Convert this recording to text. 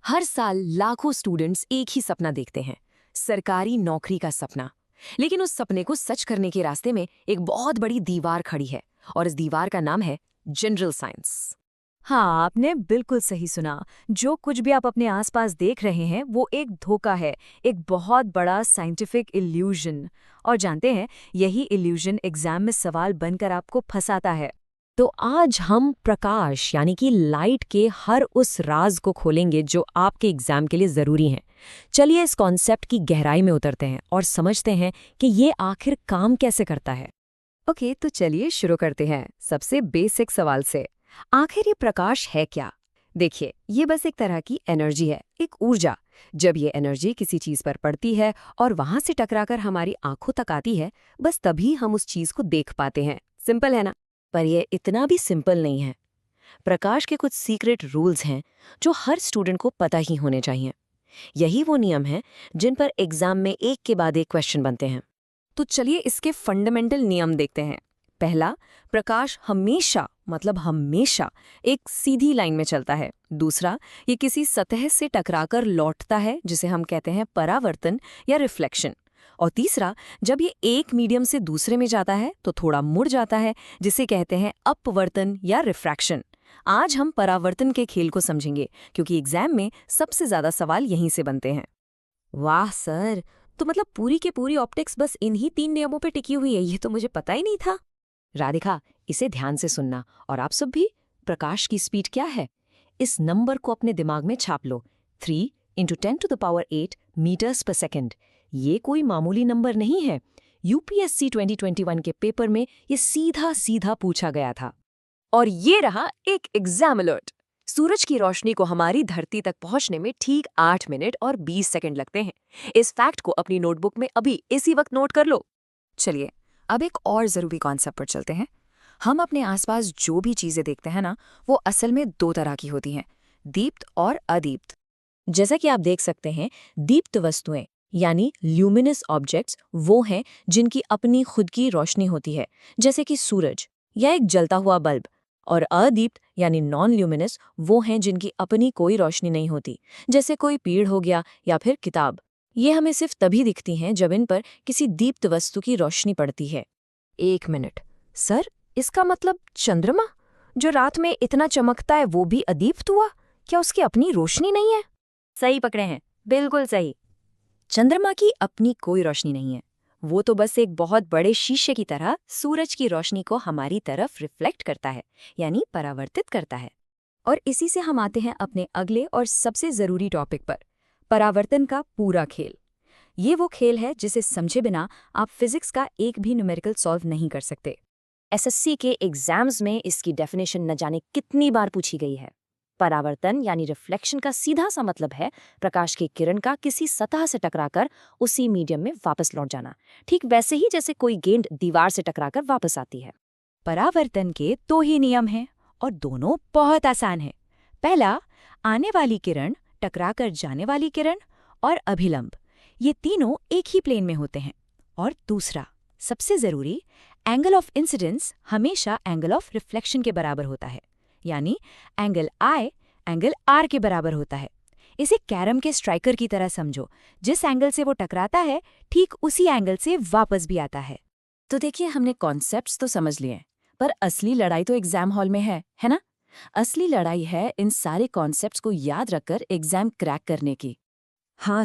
हर साल लाखों स्टूडेंट्स एक ही सपना देखते हैं, सरकारी नौकरी का सपना। लेकिन उस सपने को सच करने के रास्ते में एक बहुत बड़ी दीवार खड़ी है और इस दीवार का नाम है जनरल साइंस। हाँ, आपने बिल्कुल सही सुना। जो कुछ भी आप अपने आसपास देख रहे हैं वो एक धोखा है, एक बहुत बड़ा साइंटिफिक इल्यूजन। और जानते हैं, यही इल्यूजन एग्जाम में सवाल बनकर आपको फंसाता है। तो आज हम प्रकाश यानी कि लाइट के हर उस राज को खोलेंगे जो आपके एग्जाम के लिए ज़रूरी हैं। चलिए इस कॉन्सेप्ट की गहराई में उतरते हैं और समझते हैं कि ये आखिर काम कैसे करता है। ओके, तो चलिए शुरू करते हैं सबसे बेसिक सवाल से। आखिर ये प्रकाश है क्या? देखिए, ये बस एक तरह की एनर्जी है, एक ऊर्जा। जब ये एनर्जी किसी चीज पर पड़ती है और वहां से टकराकर हमारी आंखों तक आती है, बस तभी हम उस चीज को देख पाते हैं। सिंपल है ना? पर यह इतना भी सिंपल नहीं है। प्रकाश के कुछ सीक्रेट रूल्स हैं जो हर स्टूडेंट को पता ही होने चाहिए। यही वो नियम हैं जिन पर एग्जाम में एक के बाद एक क्वेश्चन बनते हैं। तो चलिए इसके फंडामेंटल नियम देखते हैं। पहला, प्रकाश हमेशा मतलब हमेशा एक सीधी लाइन में चलता है। दूसरा, ये किसी सतह से टकराकर लौटता है जिसे हम कहते हैं परावर्तन या रिफ्लेक्शन। और तीसरा, जब ये एक मीडियम से दूसरे में जाता है तो थोड़ा मुड़ जाता है जिसे कहते हैं अपवर्तन या रिफ्रैक्शन। आज हम परावर्तन के खेल को समझेंगे क्योंकि एग्जाम में सबसे ज्यादा सवाल यहीं से बनते हैं। वाह सर, तो मतलब पूरी के पूरी ऑप्टिक्स बस इन्हीं 3 नियमों पे टिकी हुई है। ये तो मुझे पता ही नहीं था। राधिका, इसे ध्यान से सुनना और आप सब भी। प्रकाश की स्पीड क्या है? इस नंबर को अपने दिमाग में छाप लो। 3 × 10⁸ मीटर्स पर सेकेंड। ये कोई मामूली नंबर नहीं है। यूपीएससी 2021 के पेपर में ये सीधा सीधा पूछा गया था। और ये रहा एक एग्जाम अलर्ट। सूरज की रोशनी को हमारी धरती तक पहुंचने में ठीक 8 मिनट और 20 सेकंड लगते हैं। इस फैक्ट को अपनी नोटबुक में अभी इसी वक्त नोट कर लो। चलिए, अब एक और ज़रूरी कॉन्सेप्ट पर चलते हैं। हम अपने आसपास जो भी चीज़ें देखते हैं ना, वो असल में दो तरह की होती हैं, दीप्त और अदीप्त। जैसा कि आप देख सकते हैं, दीप्त वस्तुएं यानी ल्यूमिनस ऑब्जेक्ट्स वो हैं जिनकी अपनी खुद की रोशनी होती है, जैसे कि सूरज या एक जलता हुआ बल्ब। और अदीप्त यानी नॉन ल्यूमिनस वो हैं जिनकी अपनी कोई रोशनी नहीं होती, जैसे कोई पेड़ हो गया या फिर किताब। ये हमें सिर्फ तभी दिखती हैं जब इन पर किसी दीप्त वस्तु की रोशनी पड़ती है। 1 मिनट, सर, इसका मतलब चंद्रमा जो रात में इतना चमकता है वो भी अदीप्त हुआ? क्या उसकी अपनी रोशनी नहीं है? सही पकड़े हैं, बिल्कुल सही। चंद्रमा की अपनी कोई रोशनी नहीं है। वो तो बस एक बहुत बड़े शीशे की तरह सूरज की रोशनी को हमारी तरफ रिफ्लेक्ट करता है, यानी परावर्तित करता है। और इसी से हम आते हैं अपने अगले और सबसे ज़रूरी टॉपिक पर, परावर्तन का पूरा खेल। ये वो खेल है जिसे समझे बिना आप फिजिक्स का एक भी न्यूमेरिकल सॉल्व नहीं कर सकते। एसएससी के एग्जाम्स में इसकी डेफिनेशन न जाने कितनी बार पूछी गई है। परावर्तन यानी रिफ्लेक्शन का सीधा सा मतलब है प्रकाश की किरण का किसी सतह से टकराकर उसी मीडियम में वापस लौट जाना, ठीक वैसे ही जैसे कोई गेंद दीवार से टकराकर वापस आती है। परावर्तन के 2 ही नियम हैं और दोनों बहुत आसान हैं। पहला, आने वाली किरण, टकराकर जाने वाली किरण और अभिलंब, ये तीनों एक ही प्लेन में होते हैं। और दूसरा, सबसे ज़रूरी, एंगल ऑफ इंसिडेंस हमेशा एंगल ऑफ रिफ्लेक्शन के बराबर होता है, यानी एंगल आई एंगल आर के बराबर होता है। इसे कैरम के स्ट्राइकर की तरह समझो। जिस एंगल से वो टकराता है ठीक उसी एंगल से वापस भी आता है। तो देखिए, हमने कॉन्सेप्ट्स तो समझ लिए, पर असली लड़ाई तो एग्जाम हॉल में है ना? असली लड़ाई है इन सारे कॉन्सेप्ट्स को याद रखकर एग्जाम क्रैक करने की। हाँ